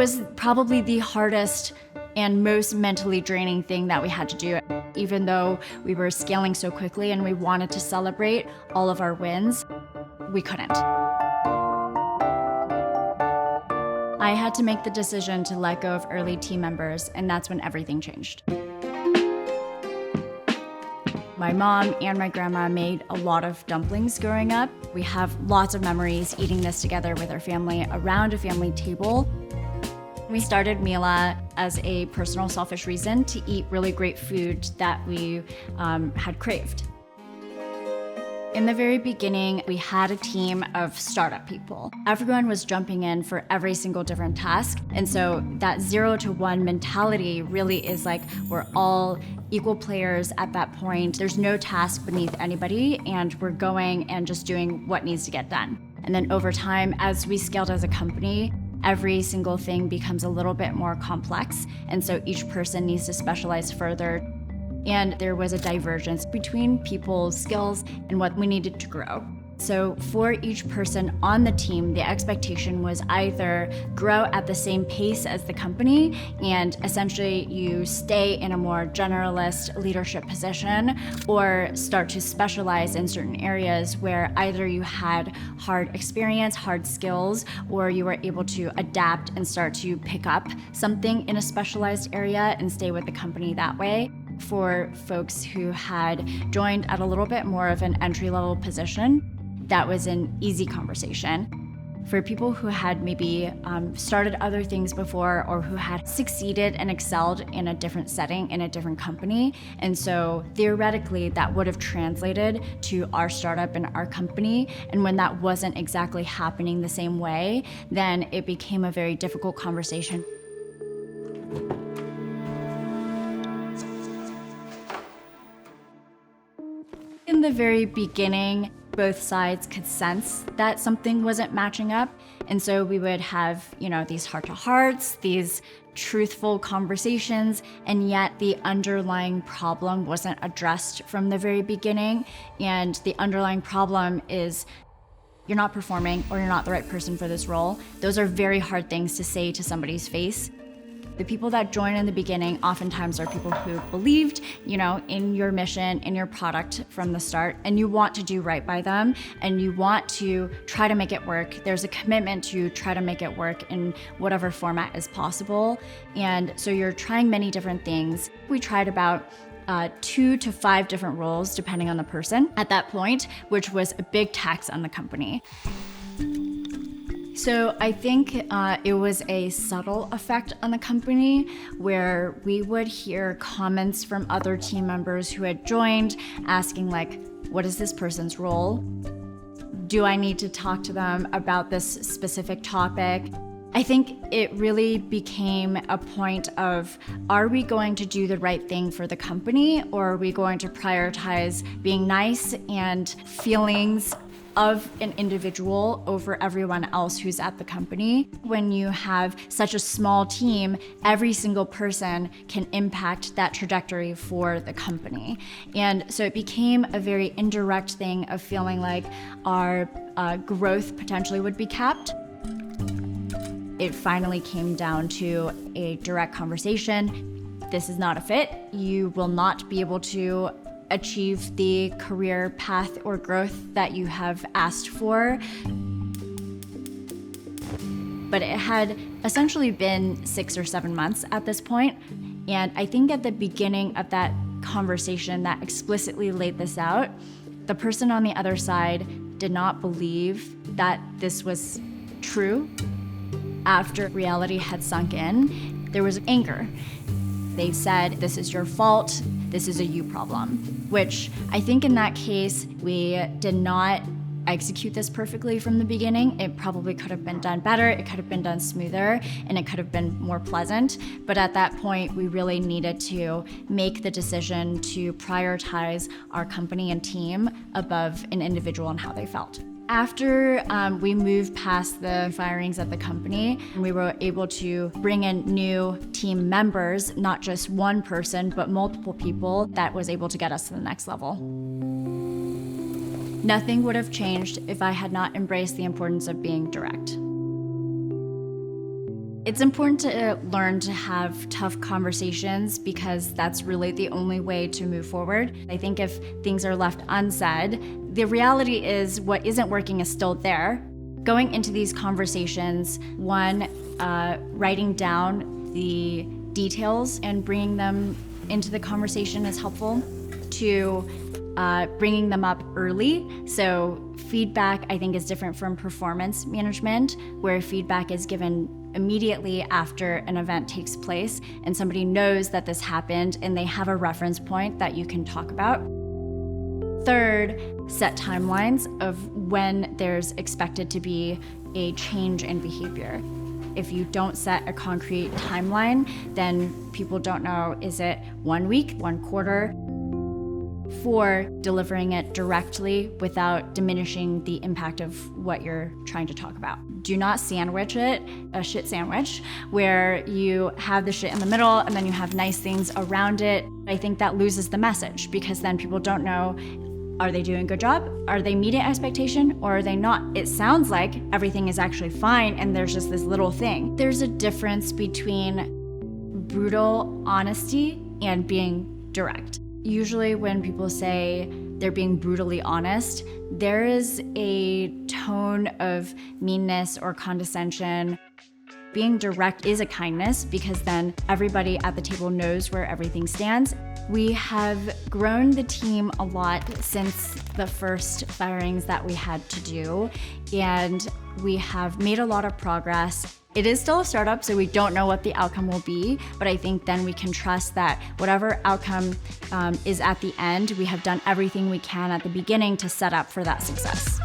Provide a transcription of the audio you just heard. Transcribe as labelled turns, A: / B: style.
A: was probably the hardest and most mentally draining thing that we had to do. Even though we were scaling so quickly and we wanted to celebrate all of our wins, we couldn't. I had to make the decision to let go of early team members, and that's when everything changed. My mom and my grandma made a lot of dumplings growing up. We have lots of memories eating this together with our family around a family table. We started Mila as a personal selfish reason to eat really great food that we had craved. In the very beginning, we had a team of startup people. Everyone was jumping in for every single different task. And so that 0 to 1 mentality really is like we're all equal players at that point. There's no task beneath anybody, and we're going and just doing what needs to get done. And then over time, as we scaled as a company, every single thing becomes a little bit more complex. And so each person needs to specialize further. And there was a divergence between people's skills and what we needed to grow. So for each person on the team, the expectation was either grow at the same pace as the company and essentially you stay in a more generalist leadership position, or start to specialize in certain areas where either you had hard experience, hard skills, or you were able to adapt and start to pick up something in a specialized area and stay with the company that way. For folks who had joined at a little bit more of an entry-level position, that was an easy conversation. For people who had maybe started other things before, or who had succeeded and excelled in a different setting, in a different company, and so theoretically that would have translated to our startup and our company, and when that wasn't exactly happening the same way, then it became a very difficult conversation. In the very beginning, both sides could sense that something wasn't matching up. And so we would have, these heart-to-hearts, these truthful conversations, and yet the underlying problem wasn't addressed from the very beginning. And the underlying problem is you're not performing, or you're not the right person for this role. Those are very hard things to say to somebody's face. The people that join in the beginning oftentimes are people who believed, in your mission, in your product from the start, and you want to do right by them, and you want to try to make it work. There's a commitment to try to make it work in whatever format is possible. And so you're trying many different things. We tried about 2 to 5 different roles, depending on the person at that point, which was a big tax on the company. So I think it was a subtle effect on the company where we would hear comments from other team members who had joined asking what is this person's role? Do I need to talk to them about this specific topic? I think it really became a point of, are we going to do the right thing for the company, or are we going to prioritize being nice and feelings of an individual over everyone else who's at the company? When you have such a small team, every single person can impact that trajectory for the company. And so it became a very indirect thing of feeling like our growth potentially would be capped. It finally came down to a direct conversation. This is not a fit. You will not be able to achieve the career path or growth that you have asked for. But it had essentially been 6 or 7 months at this point. And I think at the beginning of that conversation that explicitly laid this out, the person on the other side did not believe that this was true. After reality had sunk in, there was anger. They said, this is your fault, this is a you problem, which I think in that case, we did not execute this perfectly from the beginning. It probably could have been done better, it could have been done smoother, and it could have been more pleasant. But at that point, we really needed to make the decision to prioritize our company and team above an individual and how they felt. After we moved past the firings at the company, we were able to bring in new team members, not just one person, but multiple people that was able to get us to the next level. Nothing would have changed if I had not embraced the importance of being direct. It's important to learn to have tough conversations because that's really the only way to move forward. I think if things are left unsaid, the reality is what isn't working is still there. Going into these conversations, one, writing down the details and bringing them into the conversation is helpful. Two, bringing them up early. So feedback, I think, is different from performance management, where feedback is given immediately after an event takes place and somebody knows that this happened and they have a reference point that you can talk about. Third, set timelines of when there's expected to be a change in behavior. If you don't set a concrete timeline, then people don't know, is it 1 week, 1 quarter? 4, delivering it directly without diminishing the impact of what you're trying to talk about. Do not sandwich it, a shit sandwich, where you have the shit in the middle and then you have nice things around it. I think that loses the message because then people don't know, are they doing a good job? Are they meeting expectation or are they not? It sounds like everything is actually fine and there's just this little thing. There's a difference between brutal honesty and being direct. Usually when people say they're being brutally honest, there is a tone of meanness or condescension. Being direct is a kindness because then everybody at the table knows where everything stands. We have grown the team a lot since the first firings that we had to do, and we have made a lot of progress. It is still a startup, so we don't know what the outcome will be, but I think then we can trust that whatever outcome is at the end, we have done everything we can at the beginning to set up for that success.